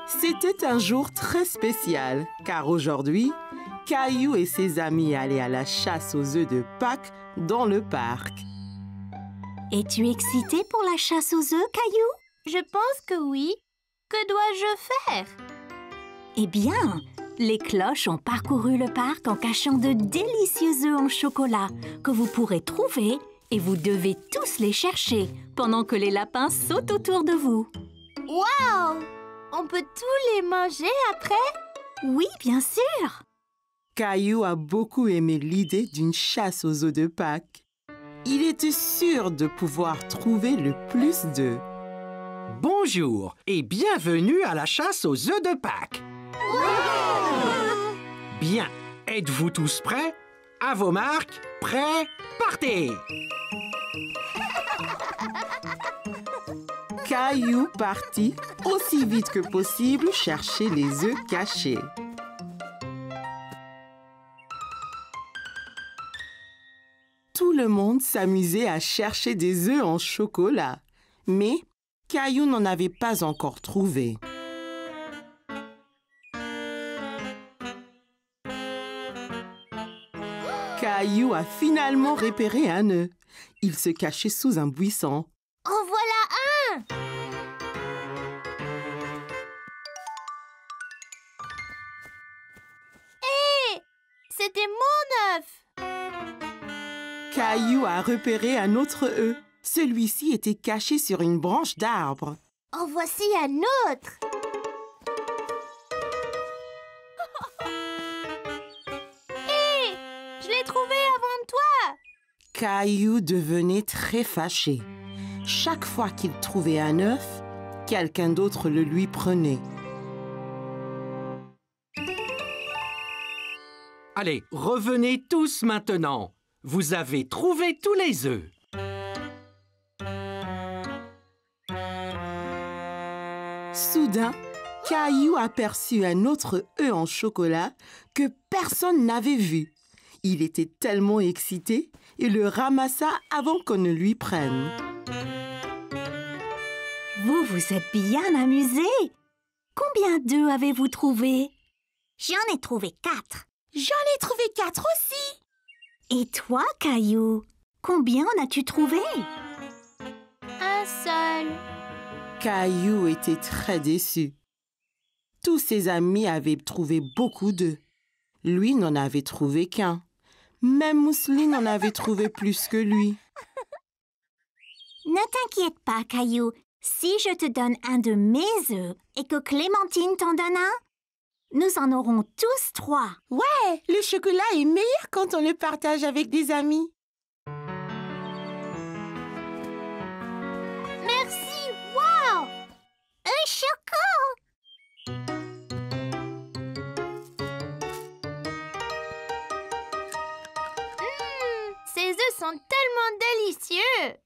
C'était un jour très spécial, car aujourd'hui, Caillou et ses amis allaient à la chasse aux œufs de Pâques dans le parc. Es-tu excité pour la chasse aux œufs, Caillou? Je pense que oui. Que dois-je faire? Eh bien, les cloches ont parcouru le parc en cachant de délicieux œufs en chocolat que vous pourrez trouver et vous devez tous les chercher pendant que les lapins sautent autour de vous. Waouh! On peut tous les manger après? Oui, bien sûr! Caillou a beaucoup aimé l'idée d'une chasse aux œufs de Pâques. Il était sûr de pouvoir trouver le plus d'œufs. Bonjour et bienvenue à la chasse aux œufs de Pâques. Bien, êtes-vous tous prêts? À vos marques, prêts, partez! Caillou partit aussi vite que possible chercher les œufs cachés. Tout le monde s'amusait à chercher des œufs en chocolat, mais Caillou n'en avait pas encore trouvé. Caillou a finalement repéré un œuf. Il se cachait sous un buisson. En voilà un! Hé! C'était mon œuf! Caillou a repéré un autre œuf. Celui-ci était caché sur une branche d'arbre. En voici un autre! Hé! Je l'ai trouvé avant toi! Caillou devenait très fâché. Chaque fois qu'il trouvait un œuf, quelqu'un d'autre le lui prenait. Allez, revenez tous maintenant. Vous avez trouvé tous les œufs. Soudain, Caillou aperçut un autre œuf en chocolat que personne n'avait vu. Il était tellement excité et le ramassa avant qu'on ne lui prenne. Vous vous êtes bien amusés. Combien d'œufs avez-vous trouvé? J'en ai trouvé 4. J'en ai trouvé 4 aussi! Et toi, Caillou, combien en as-tu trouvé? Un seul. Caillou était très déçu. Tous ses amis avaient trouvé beaucoup d'œufs. Lui n'en avait trouvé qu'un. Même Mousseline en avait trouvé plus que lui. Ne t'inquiète pas, Caillou. Si je te donne un de mes œufs et que Clémentine t'en donne un, nous en aurons tous 3. Ouais, le chocolat est meilleur quand on le partage avec des amis. Merci! Wow! Un choco! Ces œufs sont tellement délicieux!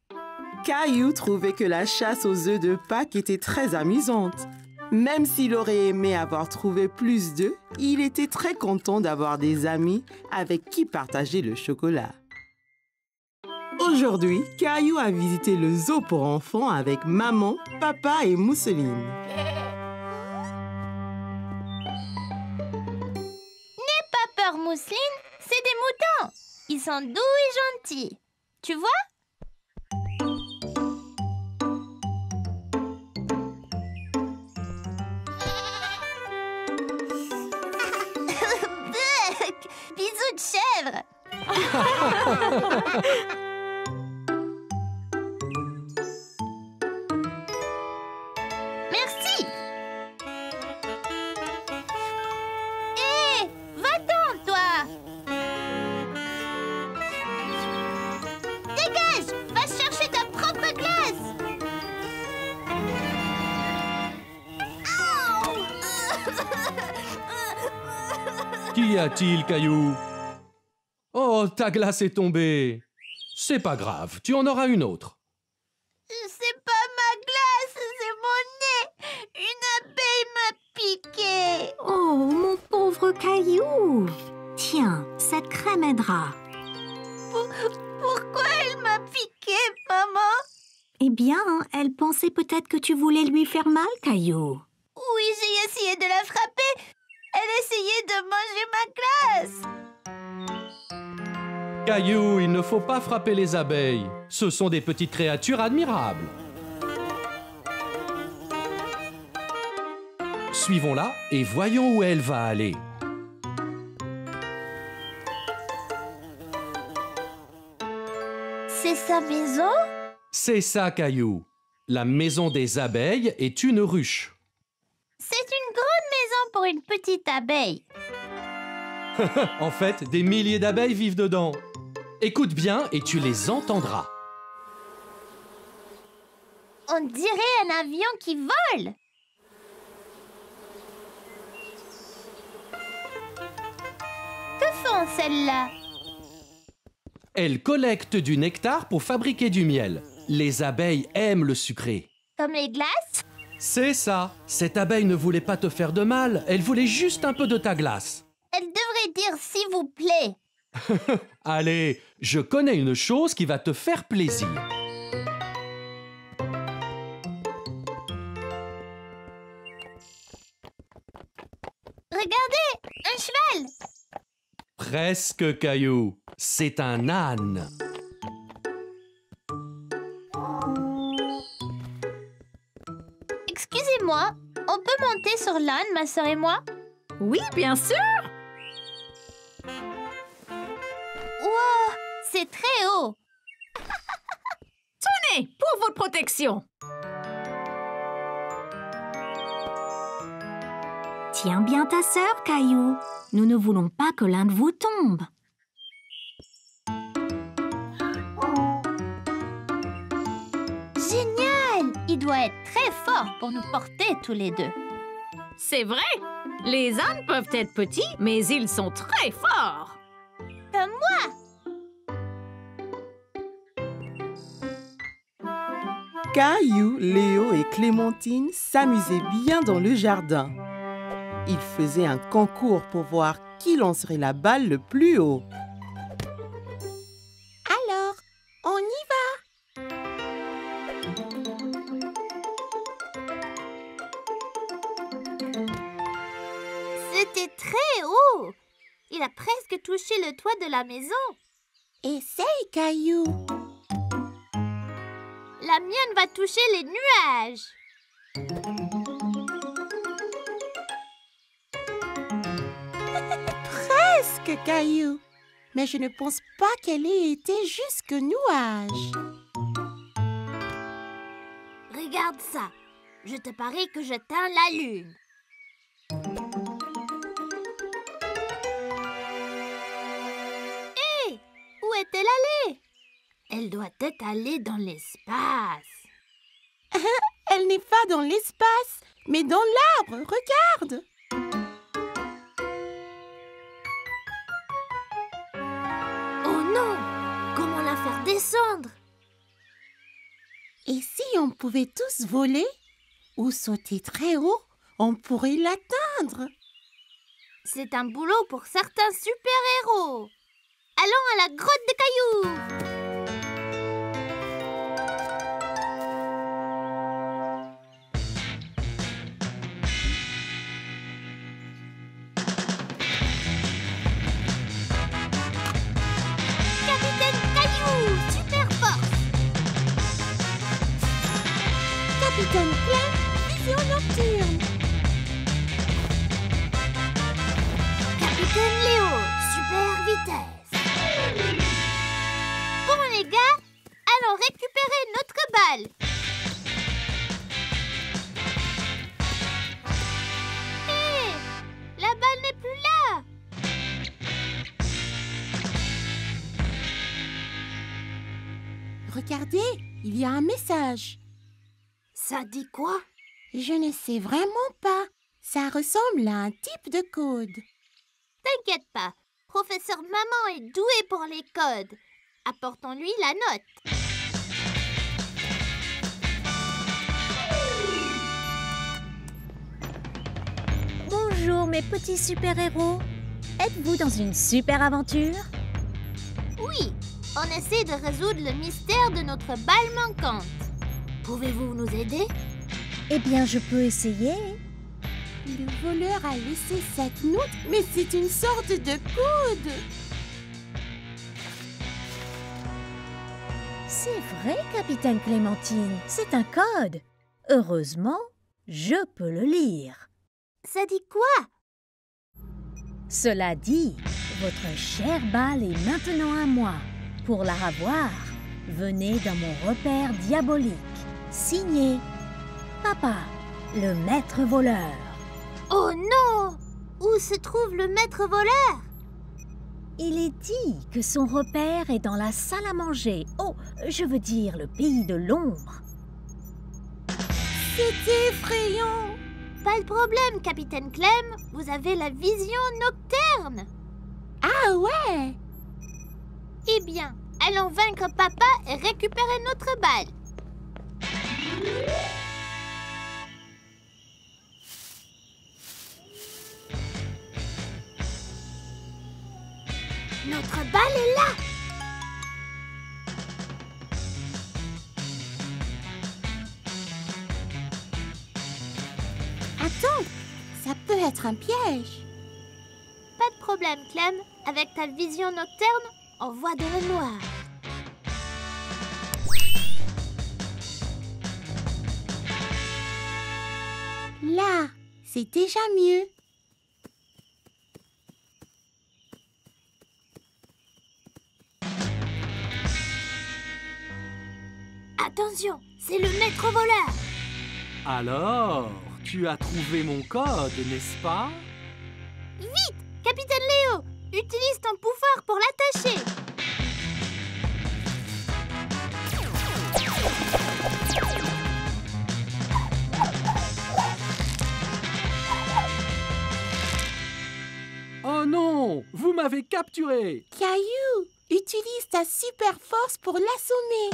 Caillou trouvait que la chasse aux œufs de Pâques était très amusante. Même s'il aurait aimé avoir trouvé plus d'œufs, il était très content d'avoir des amis avec qui partager le chocolat. Aujourd'hui, Caillou a visité le zoo pour enfants avec maman, papa et Mousseline. N'aie pas peur, Mousseline, c'est des moutons. Ils sont doux et gentils. Tu vois? Bisous de chèvre. Merci. Hé, va-t'en, toi. Dégage, va chercher ta propre glace. Qu'y a-t-il, Caillou? Oh, ta glace est tombée. C'est pas grave, tu en auras une autre. C'est pas ma glace, c'est mon nez. Une abeille m'a piqué. Oh, mon pauvre Caillou! Tiens, cette crème aidera. Pourquoi elle m'a piqué, maman? Eh bien, elle pensait peut-être que tu voulais lui faire mal, Caillou. Oui, j'y essayé de la frapper. Elle essayait de manger ma glace. Caillou, il ne faut pas frapper les abeilles. Ce sont des petites créatures admirables. Suivons-la et voyons où elle va aller. C'est sa maison? C'est ça, Caillou. La maison des abeilles est une ruche. C'est une grande maison pour une petite abeille. En fait, des milliers d'abeilles vivent dedans. Écoute bien et tu les entendras. On dirait un avion qui vole. Que font celles-là? Elles collectent du nectar pour fabriquer du miel. Les abeilles aiment le sucré. Comme les glaces? C'est ça. Cette abeille ne voulait pas te faire de mal. Elle voulait juste un peu de ta glace. Elle devrait dire s'il vous plaît. Allez, je connais une chose qui va te faire plaisir. Regardez, un cheval. Presque, Caillou. C'est un âne. Excusez-moi, on peut monter sur l'âne, ma sœur et moi? Oui, bien sûr. Wow, c'est très haut. Tenez, pour votre protection. Tiens bien ta sœur, Caillou. Nous ne voulons pas que l'un de vous tombe. Génial! Il doit être très fort pour nous porter tous les deux. C'est vrai. Les ânes peuvent être petits, mais ils sont très forts. Comme moi! Caillou, Léo et Clémentine s'amusaient bien dans le jardin. Ils faisaient un concours pour voir qui lancerait la balle le plus haut. Alors, on y va! C'était très haut! Il a presque touché le toit de la maison. Essaye, Caillou! La mienne va toucher les nuages. Presque, Caillou. Mais je ne pense pas qu'elle ait été jusqu'aux nuages. Regarde ça. Je te parie que je teins la lune. Hé! Où est-elle allée? Elle doit être allée dans l'espace. Elle n'est pas dans l'espace, mais dans l'arbre. Regarde. Oh non! Comment la faire descendre? Et si on pouvait tous voler ou sauter très haut, on pourrait l'atteindre. C'est un boulot pour certains super-héros. Allons à la grotte de Caillou. Capitaine Caillou, super force. Capitaine Plein, vision nocturne. Capitaine Léo, super vitesse. Bon les gars, allons récupérer notre balle. Hé, la balle n'est plus là. Regardez, il y a un message. Ça dit quoi? Je ne sais vraiment pas. Ça ressemble à un type de code. T'inquiète pas, professeur Maman est doué pour les codes. Apportons-lui la note. Bonjour mes petits super-héros. Êtes-vous dans une super aventure? Oui, on essaie de résoudre le mystère de notre balle manquante. Pouvez-vous nous aider? Eh bien, je peux essayer. Le voleur a laissé cette note, mais c'est une sorte de code. C'est vrai, Capitaine Clémentine, c'est un code. Heureusement, je peux le lire. Ça dit quoi? Cela dit, votre chère balle est maintenant à moi. Pour la revoir, venez dans mon repère diabolique. Signé Papa, le maître voleur. Oh non! Où se trouve le maître voleur? Il est dit que son repère est dans la salle à manger. Oh, je veux dire le pays de l'ombre. C'est effrayant. Pas de problème, Capitaine Clem. Vous avez la vision nocturne. Ah ouais? Eh bien, allons vaincre Papa et récupérer notre balle. Notre balle est là. Attends, ça peut être un piège. Pas de problème, Clem. Avec ta vision nocturne, on voit dans le noir. Là, c'est déjà mieux. Attention, c'est le maître voleur. Alors, tu as trouvé mon code, n'est-ce pas? Vite, Capitaine Léo, utilise ton pouvoir pour l'attacher. Oh non! Vous m'avez capturé! Caillou, utilise ta super force pour l'assommer.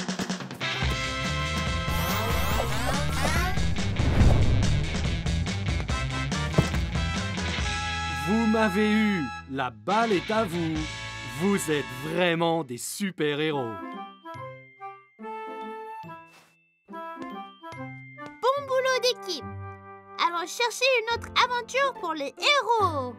Vous m'avez eu! La balle est à vous! Vous êtes vraiment des super-héros! Bon boulot d'équipe. Allons chercher une autre aventure pour les héros.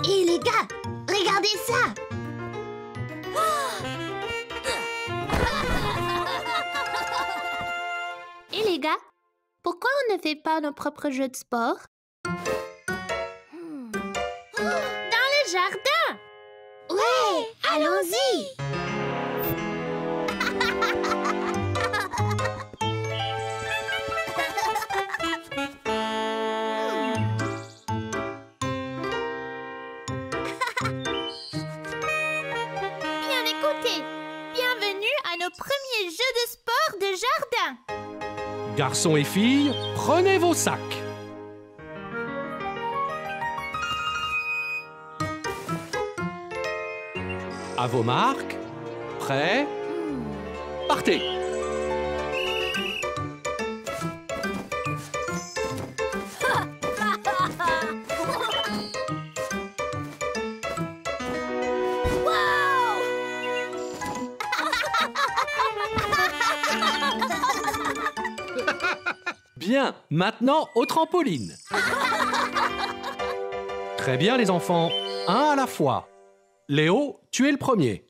Hé les gars, regardez ça. Et les gars, pourquoi on ne fait pas nos propres jeux de sport? Dans le jardin. Ouais, allons-y. Bien écoutez, bienvenue à nos premiers jeux de sport de jardin. Garçons et filles, prenez vos sacs! À vos marques, prêts, partez! Bien, maintenant au trampoline. Très bien les enfants, un à la fois. Léo, tu es le premier.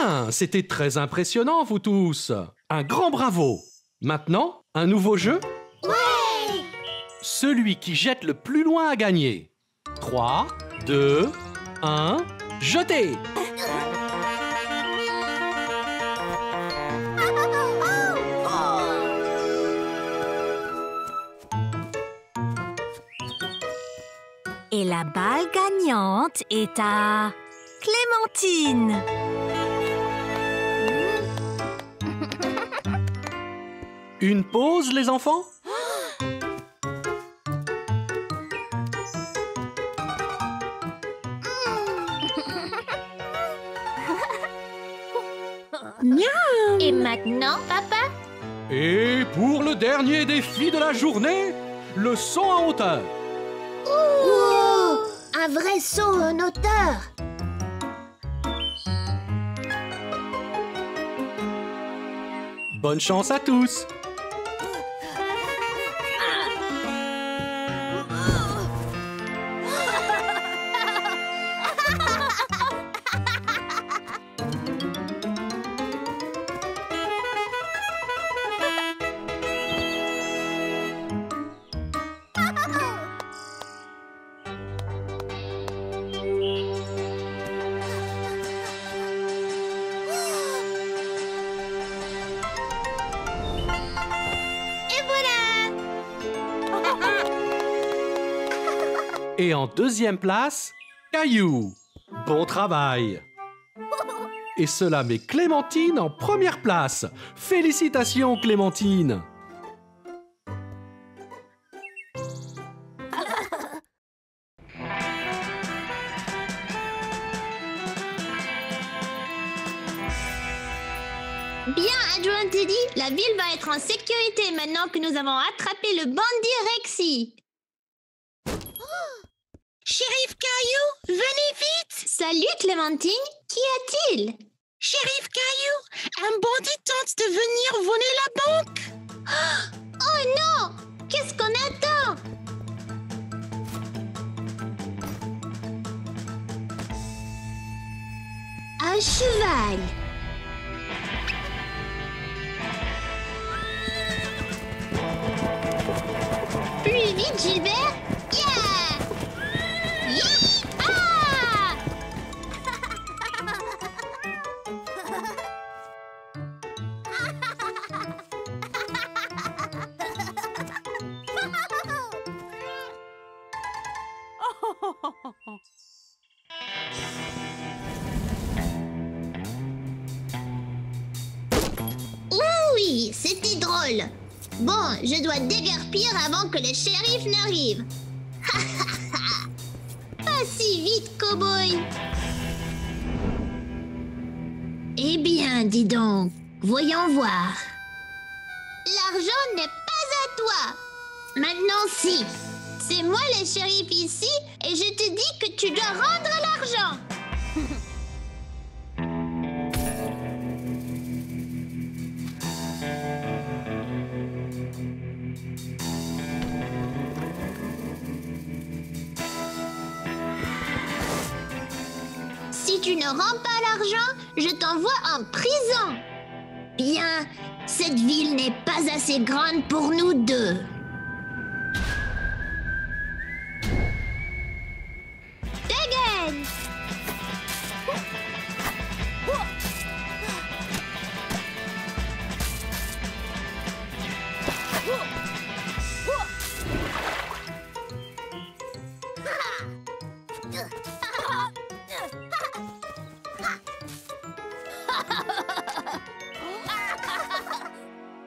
Bien, c'était très impressionnant, vous tous. Un grand bravo. Maintenant, un nouveau jeu? Ouais! Celui qui jette le plus loin a gagné. 3, 2, 1, jetez! Et la balle gagnante est à Clémentine. Une pause, les enfants? Et maintenant, papa? Et pour le dernier défi de la journée, le saut en hauteur. Oh! Un vrai saut en hauteur! Bonne chance à tous! Et en deuxième place, Caillou. Bon travail. Et cela met Clémentine en première place. Félicitations, Clémentine. Bien, adjoint Teddy, la ville va être en sécurité maintenant que nous avons attrapé le bandit Rexy. Shérif Caillou, venez vite! Salut Clémentine, qu'y a-t-il? Shérif Caillou, un bandit tente de venir voler la banque. Oh non! Qu'est-ce qu'on attend? Un cheval. Plus vite, Gilbert! Yeah! Yee-ah! Oui, c'était drôle. Bon, je dois déguerpir avant que le shérif n'arrive. Pas si vite, cow-boy. Eh bien, dis donc, voyons voir. L'argent n'est pas à toi. Maintenant, si. C'est moi le shérif ici et je te dis que tu dois rendre l'argent. Si tu ne rends pas l'argent, je t'envoie en prison. Bien, cette ville n'est pas assez grande pour nous deux. Dégaine!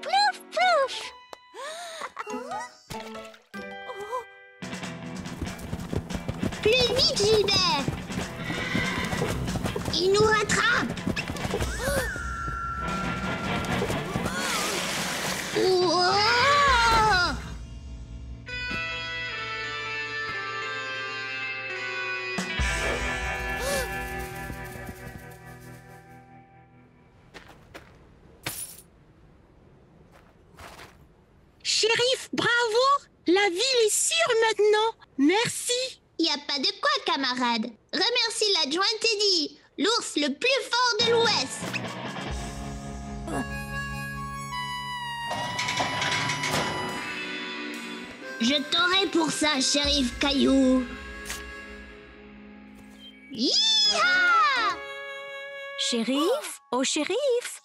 Plouf, plouf! Plus vite, Gilbert! Il nous rattrape! Ouah! Shérif, bravo! La ville est sûre maintenant. Merci. Y a pas de quoi, camarade. Remercie l'adjoint Teddy. l'ours le plus fort de l'Ouest. Je t'aurai pour ça, shérif Caillou. Hi-ha! Shérif, oh shérif,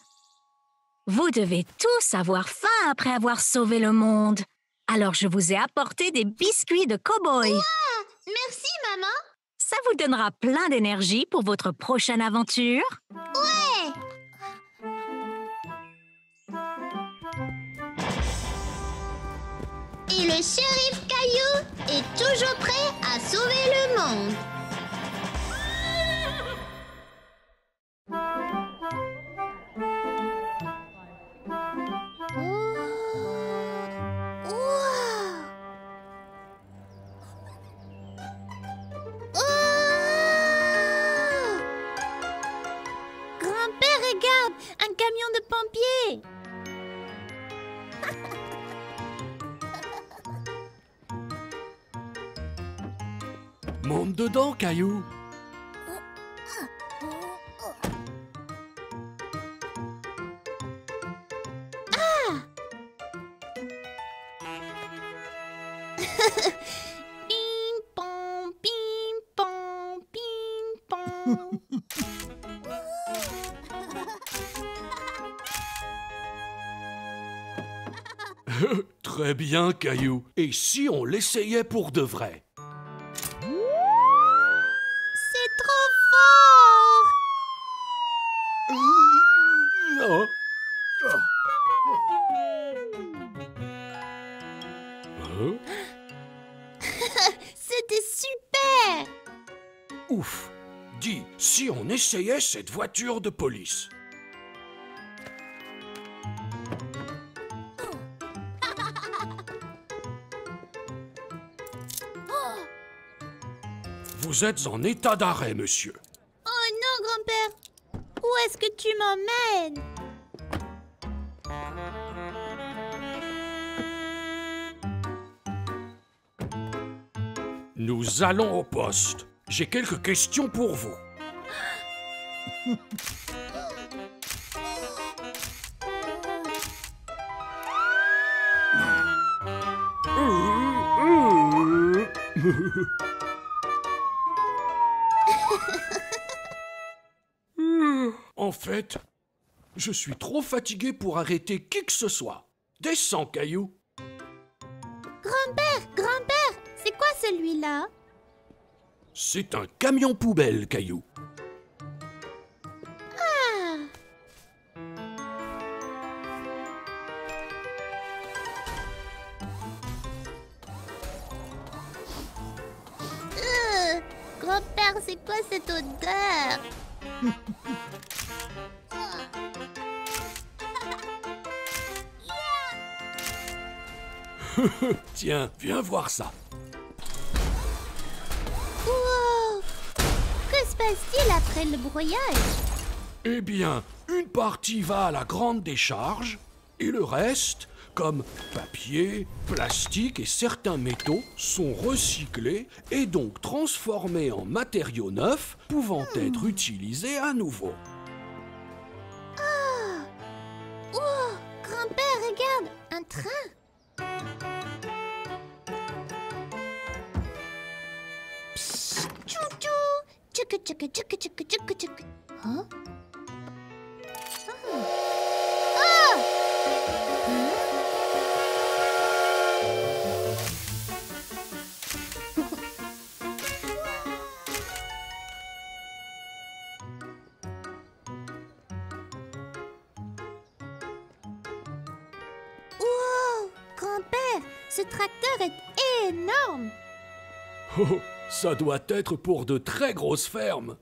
vous devez tous avoir faim après avoir sauvé le monde. Alors je vous ai apporté des biscuits de cow-boy. Merci, maman. Ça vous donnera plein d'énergie pour votre prochaine aventure. Ouais. Et le shérif Caillou est toujours prêt à sauver le monde. Grand-père, regarde, un camion de pompiers. Monte dedans, Caillou. Ping-pong, ping-pong, ping-pong. Très bien, Caillou. Et si on l'essayait pour de vrai? C'est trop fort. Oh. Hein? C'était super. Ouf. Dis, si on essayait cette voiture de police? Vous êtes en état d'arrêt, monsieur. Oh non, grand-père. Où est-ce que tu m'emmènes? Nous allons au poste. J'ai quelques questions pour vous. En fait, je suis trop fatigué pour arrêter qui que ce soit. Descends, Caillou. Grand-père, c'est quoi celui-là? C'est un camion poubelle, Caillou. Grand-père, c'est quoi cette odeur? Tiens, viens voir ça. Wow! Que se passe-t-il après le broyage? Eh bien, une partie va à la grande décharge et le reste, comme papier, plastique et certains métaux, sont recyclés et donc transformés en matériaux neufs pouvant être utilisés à nouveau. Oh! Grand-père, regarde! Un train! Psst! Tchou-tchou! Tchouc-tchouc-tchouc-tchouc-tchouc-tchouc-tchouc. Hein? Wow! Grand-père, ce tracteur est énorme! Oh, ça doit être pour de très grosses fermes.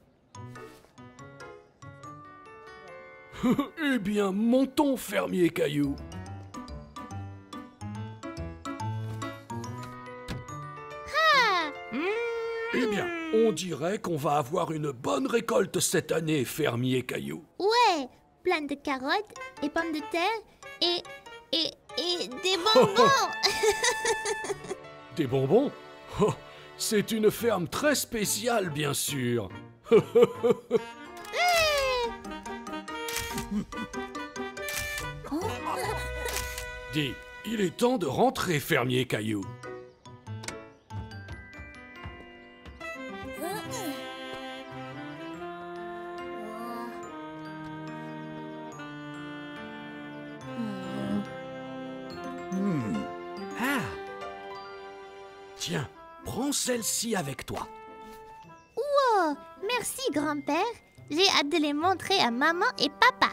Eh bien, montons, fermier Caillou. Eh bien, on dirait qu'on va avoir une bonne récolte cette année, fermier Caillou. Ouais, plein de carottes et pommes de terre et des bonbons. Des bonbons? Oh, c'est une ferme très spéciale, bien sûr. Dis, il est temps de rentrer, fermier Caillou. Ah. Tiens, prends celle-ci avec toi. Oh, merci grand-père. J'ai hâte de les montrer à maman et papa.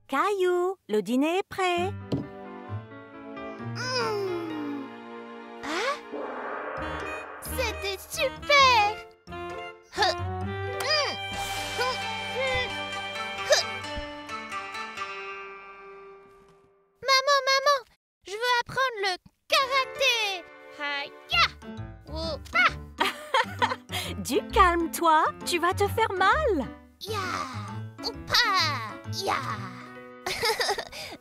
Caillou, le dîner est prêt. C'était super! Maman, je veux apprendre le karaté! Hi-ya! Oh, ah! Du calme, toi, tu vas te faire mal. Ya! Oupa! Ya!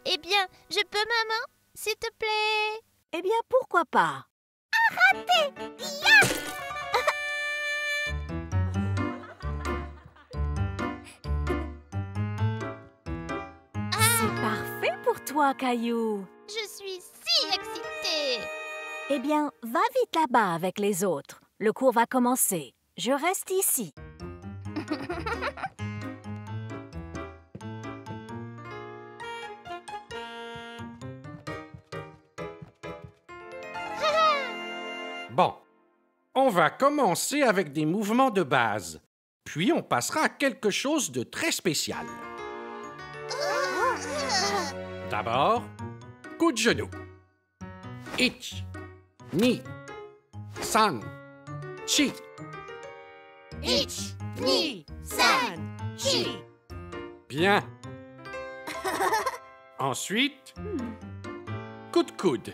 Eh bien, je peux, maman? S'il te plaît? Eh bien, pourquoi pas? C'est parfait pour toi, Caillou. Je suis si excitée! Eh bien, va vite là-bas avec les autres. Le cours va commencer. Je reste ici. Bon, on va commencer avec des mouvements de base. Puis on passera à quelque chose de très spécial. D'abord, coup de genou. Ich, ni, san, chi. Ich, ni, san, chi. Bien. Ensuite, coup de coude.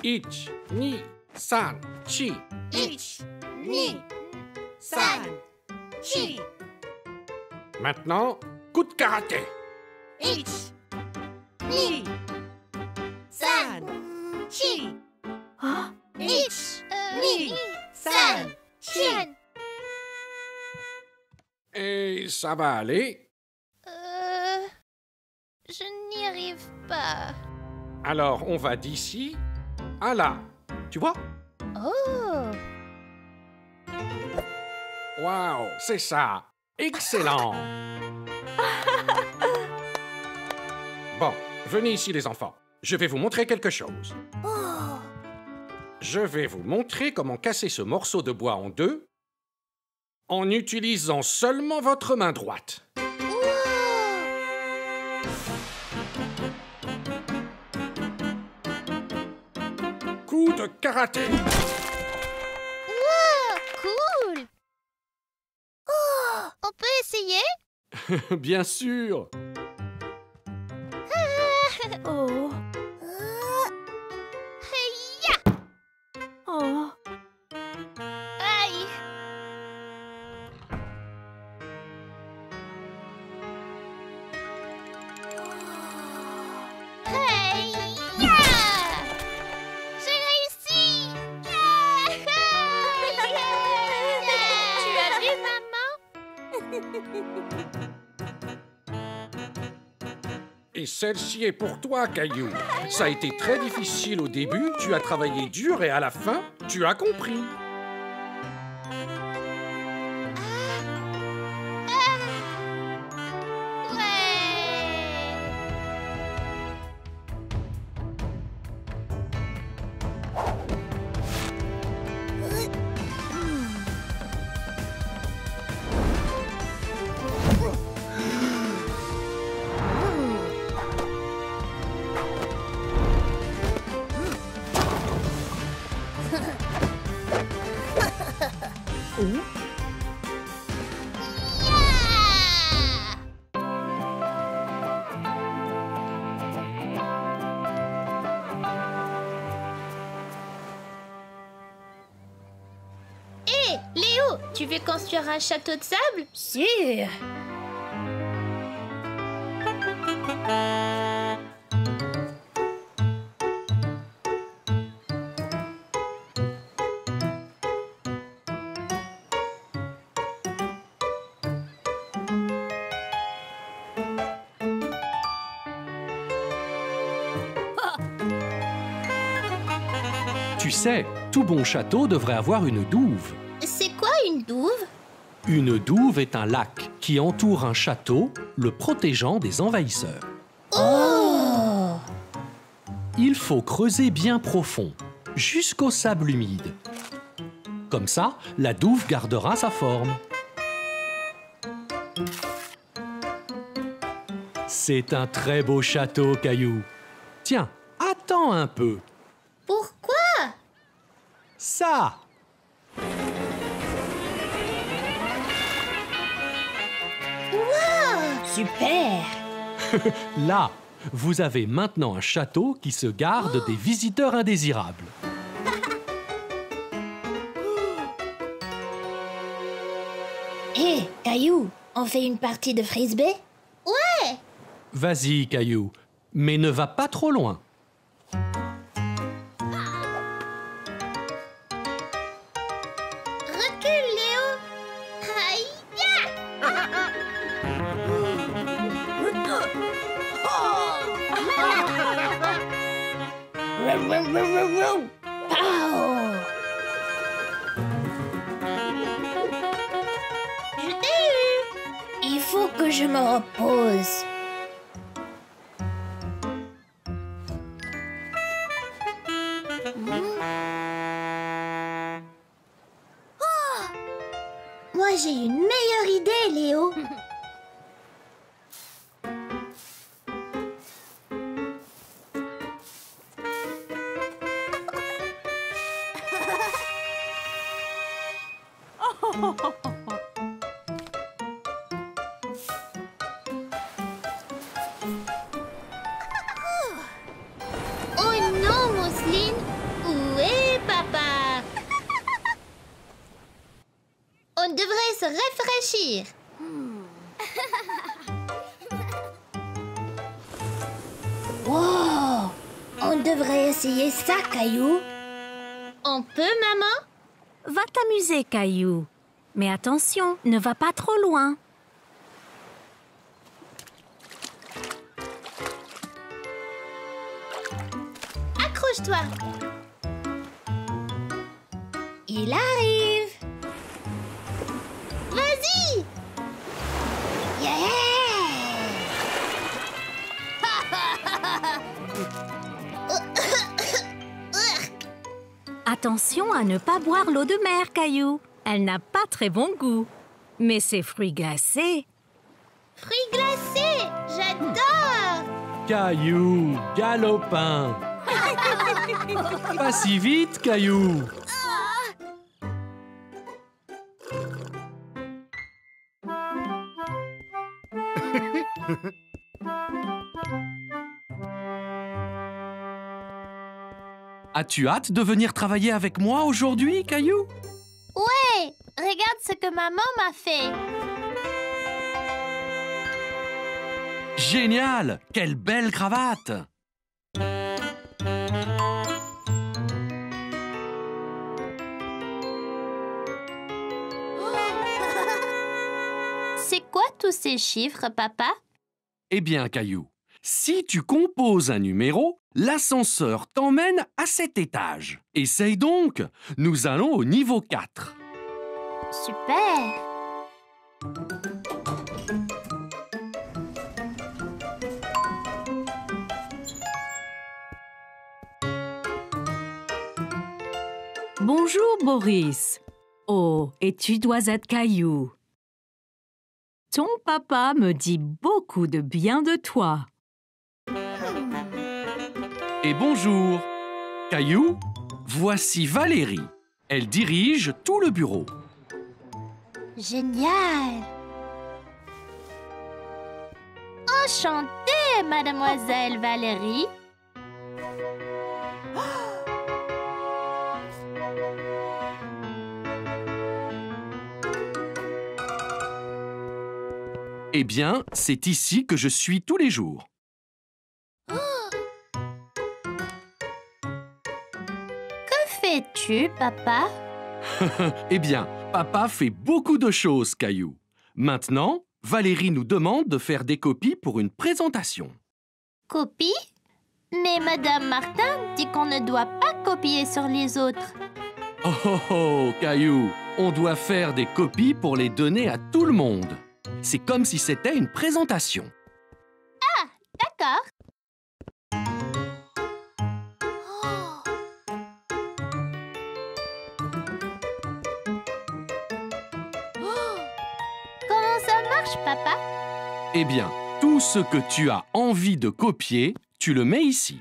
Ich, ni, san, chi. Ich, ni, san, chi. Maintenant, coup de karaté. Ich, ni, san, chi. Oh, Ich, ni, san, chi. Et ça va aller. Je n'y arrive pas. Alors, on va d'ici à là. Tu vois? Oh! Waouh, c'est ça. Excellent. Bon, venez ici les enfants. Je vais vous montrer quelque chose. Je vais vous montrer comment casser ce morceau de bois en deux en utilisant seulement votre main droite. Coup de karaté. Wow, cool! Oh, on peut essayer? Bien sûr. oh, Hi-ya! oh. Aïe! Hi-ya! J'ai réussi! Tu as vu, maman? Et celle-ci est pour toi, Caillou. Ça a été très difficile au début, tu as travaillé dur et à la fin, tu as compris. Tu veux construire un château de sable? Sûr. Tu sais, tout bon château devrait avoir une douve. C'est quoi une douve? Une douve est un lac qui entoure un château, le protégeant des envahisseurs. Oh! Il faut creuser bien profond, jusqu'au sable humide. Comme ça, la douve gardera sa forme. C'est un très beau château, Caillou. Tiens, attends un peu. Pourquoi? Ça! Super! Là, vous avez maintenant un château qui se garde des visiteurs indésirables. Hé, Caillou, on fait une partie de frisbee? Ouais! Vas-y, Caillou, mais ne va pas trop loin. Recule, Léo! Aïe! Pow! Je t'ai eu! Il faut que je me repose. Moi, j'ai une meilleure idée, Léo! Oh non, Mousseline! Où est papa? On devrait se rafraîchir. Wow! On devrait essayer ça, Caillou. On peut, maman? Va t'amuser, Caillou. Mais attention, ne va pas trop loin. Accroche-toi. Il arrive. Vas-y! Yeah! Attention à ne pas boire l'eau de mer, Caillou. Elle n'a pas très bon goût. Mais ces fruits glacés... Fruits glacés! J'adore! Caillou, galopin. Pas si vite, Caillou. As-tu hâte de venir travailler avec moi aujourd'hui, Caillou? Ouais! Regarde ce que maman m'a fait. Génial! Quelle belle cravate! C'est quoi tous ces chiffres, papa? Eh bien, Caillou, si tu composes un numéro, l'ascenseur t'emmène à cet étage. Essaye donc! Nous allons au niveau 4. Super! Bonjour, Boris. Oh, et tu dois être Caillou. Ton papa me dit beaucoup de bien de toi. Et bonjour! Caillou, voici Valérie. Elle dirige tout le bureau. Génial! Enchantée, mademoiselle Valérie. Eh bien, c'est ici que je suis tous les jours. Que fais-tu, papa? Eh bien, papa fait beaucoup de choses, Caillou. Maintenant, Valérie nous demande de faire des copies pour une présentation. Copie? Mais Madame Martin dit qu'on ne doit pas copier sur les autres. Oh oh oh, Caillou, on doit faire des copies pour les donner à tout le monde. C'est comme si c'était une présentation. D'accord. Comment ça marche, papa? Eh bien, tout ce que tu as envie de copier, tu le mets ici.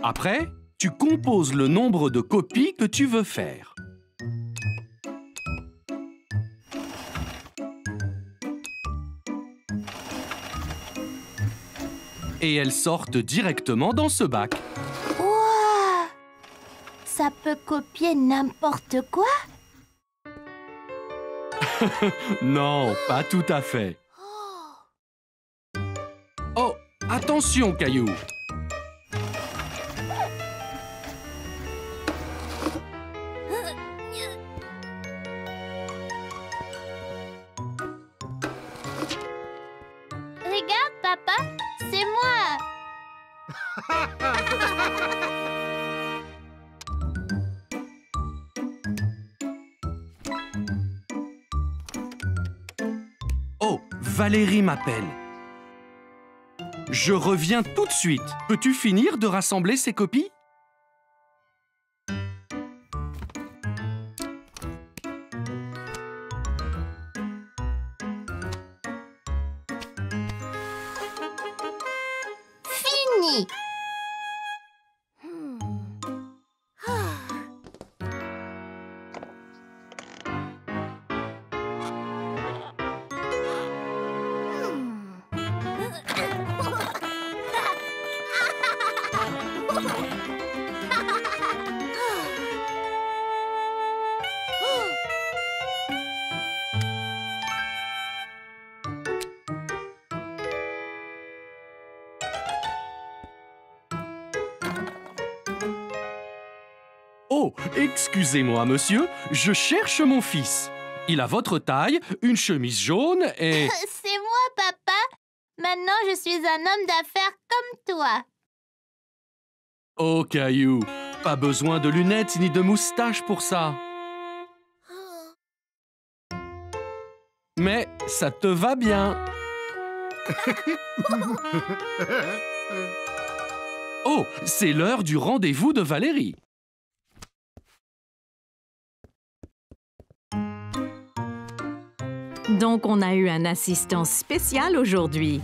Après, tu composes le nombre de copies que tu veux faire. Et elles sortent directement dans ce bac. Wow! Ça peut copier n'importe quoi? Non, pas tout à fait. Oh, attention, Caillou! Regarde, papa, c'est moi. Oh, Valérie m'appelle. Je reviens tout de suite. Peux-tu finir de rassembler ces copies? Fini. Oh, excusez-moi, monsieur, je cherche mon fils. Il a votre taille, une chemise jaune et... C'est moi, papa. Maintenant, je suis un homme d'affaires comme toi. Oh, Caillou, pas besoin de lunettes ni de moustache pour ça. Mais ça te va bien. Oh, c'est l'heure du rendez-vous de Valérie. Donc, on a eu un assistant spécial aujourd'hui.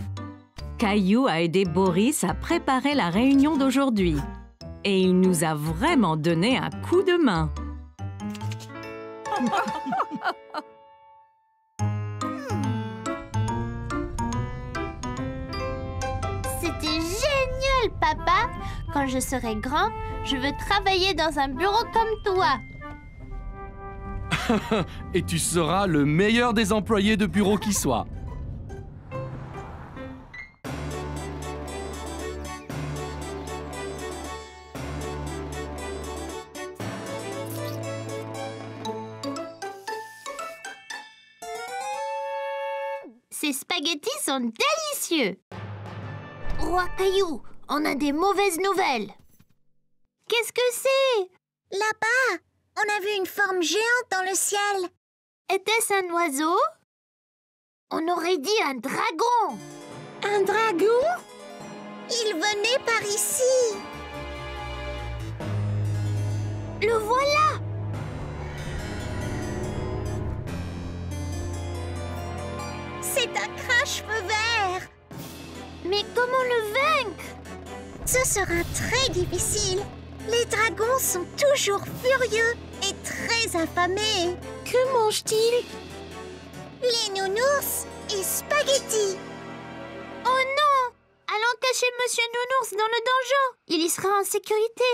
Caillou a aidé Boris à préparer la réunion d'aujourd'hui. Et il nous a vraiment donné un coup de main. C'était génial, papa. Quand je serai grand, je veux travailler dans un bureau comme toi. Et tu seras le meilleur des employés de bureau qui soit. Ces spaghettis sont délicieux. Roi Caillou, on a des mauvaises nouvelles. Qu'est-ce que c'est? Là-bas, on a vu une forme géante dans le ciel. Était-ce un oiseau? On aurait dit un dragon. Un dragon? Il venait par ici. Le voilà. C'est un crache-feu vert. Mais comment le vaincre? Ce sera très difficile. Les dragons sont toujours furieux et très affamés. Que mange-t-il? Les nounours et spaghettis. Oh non! Allons cacher Monsieur Nounours dans le donjon. Il y sera en sécurité.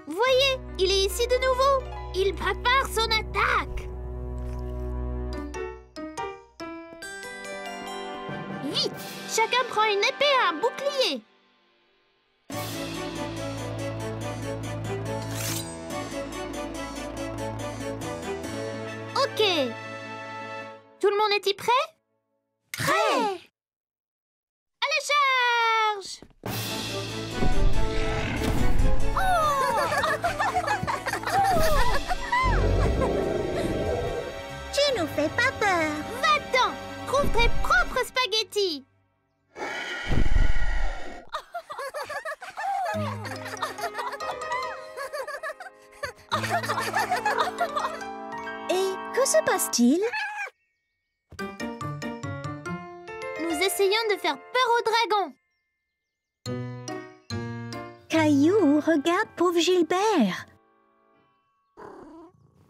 Voyez, il est ici de nouveau. Il prépare son attaque. Vite, chacun prend une épée et un bouclier. Ok. Tout le monde est-il prêt? Prêt. Allez, charge! Tu nous fais pas peur. Va-t'en! Trouve tes propres spaghettis! Et que se passe-t-il? Nous essayons de faire peur au dragon. Caillou, regarde pauvre Gilbert.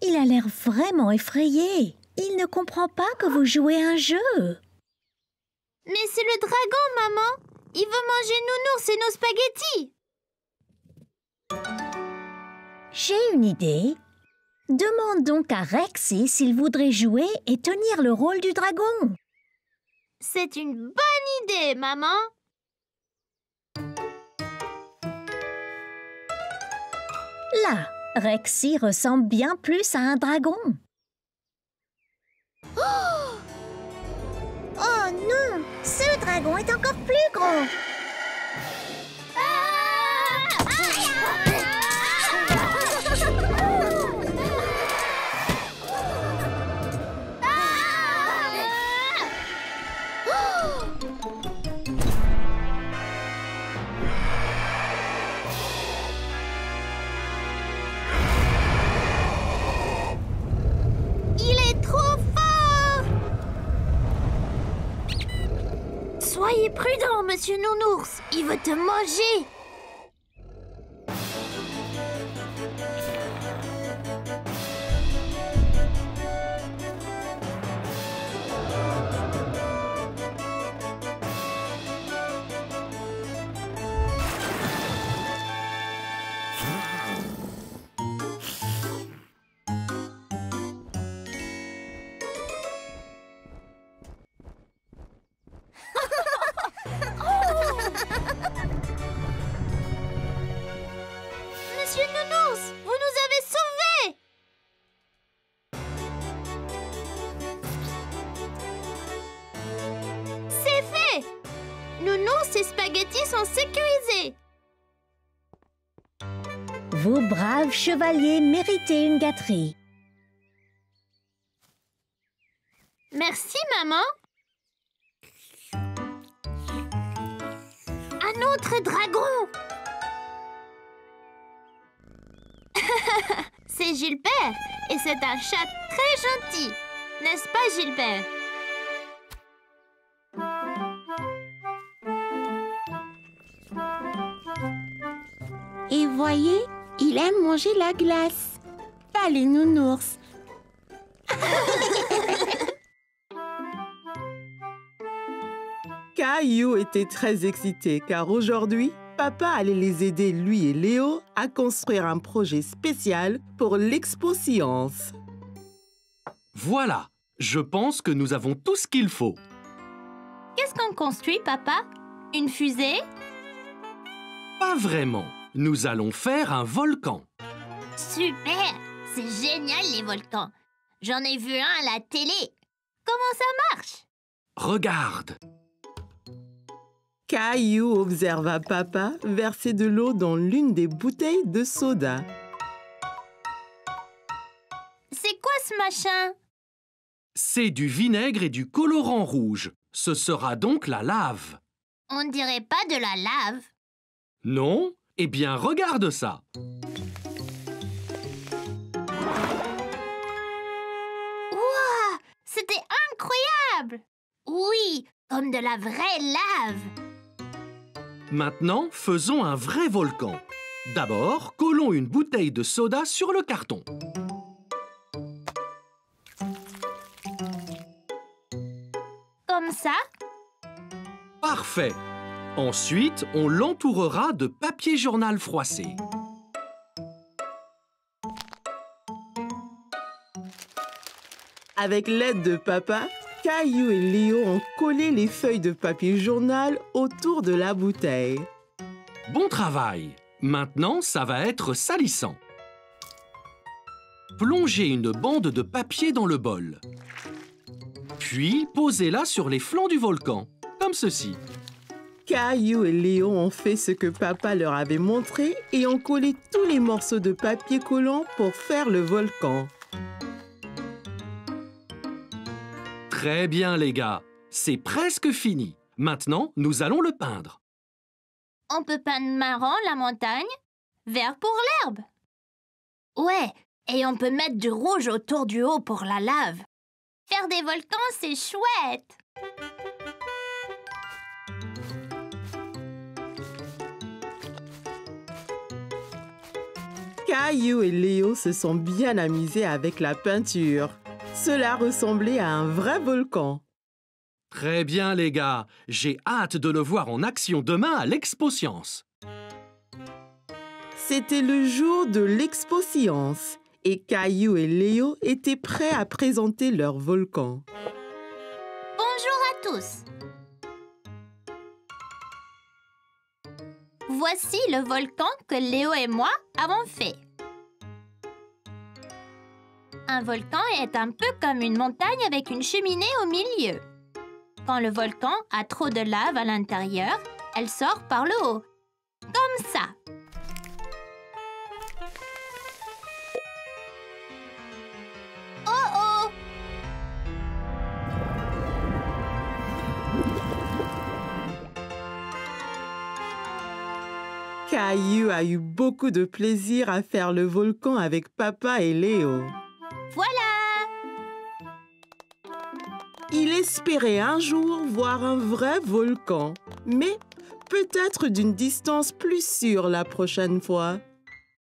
Il a l'air vraiment effrayé. Il ne comprend pas que vous jouez un jeu. Mais c'est le dragon, maman! Il veut manger Nounours et nos spaghettis! J'ai une idée. Demande donc à Rexy s'il voudrait jouer et tenir le rôle du dragon. C'est une bonne idée, maman! Là, Rexy ressemble bien plus à un dragon. Oh non, ce dragon est encore plus gros. Il est trop fort! Soyez prudent, monsieur Nounours. Il veut te manger. Monsieur Nounours, vous nous avez sauvés! C'est fait! Nounours et Spaghetti sont sécurisés. Vous, braves chevaliers, méritez une gâterie. Merci, maman. Un autre dragon! C'est Gilbert et c'est un chat très gentil. N'est-ce pas, Gilbert? Et voyez, il aime manger la glace. Pas les nounours. Caillou était très excité car aujourd'hui, papa allait les aider, lui et Léo, à construire un projet spécial pour l'Expo Science. Voilà, je pense que nous avons tout ce qu'il faut. Qu'est-ce qu'on construit, papa? Une fusée? Pas vraiment. Nous allons faire un volcan. Super! C'est génial, les volcans. J'en ai vu un à la télé. Comment ça marche? Regarde. Caillou observa papa verser de l'eau dans l'une des bouteilles de soda. C'est quoi ce machin? C'est du vinaigre et du colorant rouge. Ce sera donc la lave. On ne dirait pas de la lave. Non? Eh bien, regarde ça. Ouah! C'était incroyable! Oui, comme de la vraie lave. Maintenant, faisons un vrai volcan. D'abord, collons une bouteille de soda sur le carton. Comme ça? Parfait. Ensuite, on l'entourera de papier journal froissé. Avec l'aide de papa, Caillou et Léo ont collé les feuilles de papier journal autour de la bouteille. Bon travail. Maintenant, ça va être salissant. Plongez une bande de papier dans le bol. Puis, posez-la sur les flancs du volcan, comme ceci. Caillou et Léo ont fait ce que papa leur avait montré et ont collé tous les morceaux de papier collant pour faire le volcan. Très bien, les gars. C'est presque fini. Maintenant, nous allons le peindre. On peut peindre marron la montagne, vert pour l'herbe. Ouais, et on peut mettre du rouge autour du haut pour la lave. Faire des volcans, c'est chouette. Caillou et Léo se sont bien amusés avec la peinture. Cela ressemblait à un vrai volcan. Très bien, les gars. J'ai hâte de le voir en action demain à l'Expo Science. C'était le jour de l'Expo Science et Caillou et Léo étaient prêts à présenter leur volcan. Bonjour à tous. Voici le volcan que Léo et moi avons fait. Un volcan est un peu comme une montagne avec une cheminée au milieu. Quand le volcan a trop de lave à l'intérieur, elle sort par le haut, comme ça. Oh oh! Caillou a eu beaucoup de plaisir à faire le volcan avec papa et Léo. Voilà! Il espérait un jour voir un vrai volcan, mais peut-être d'une distance plus sûre la prochaine fois.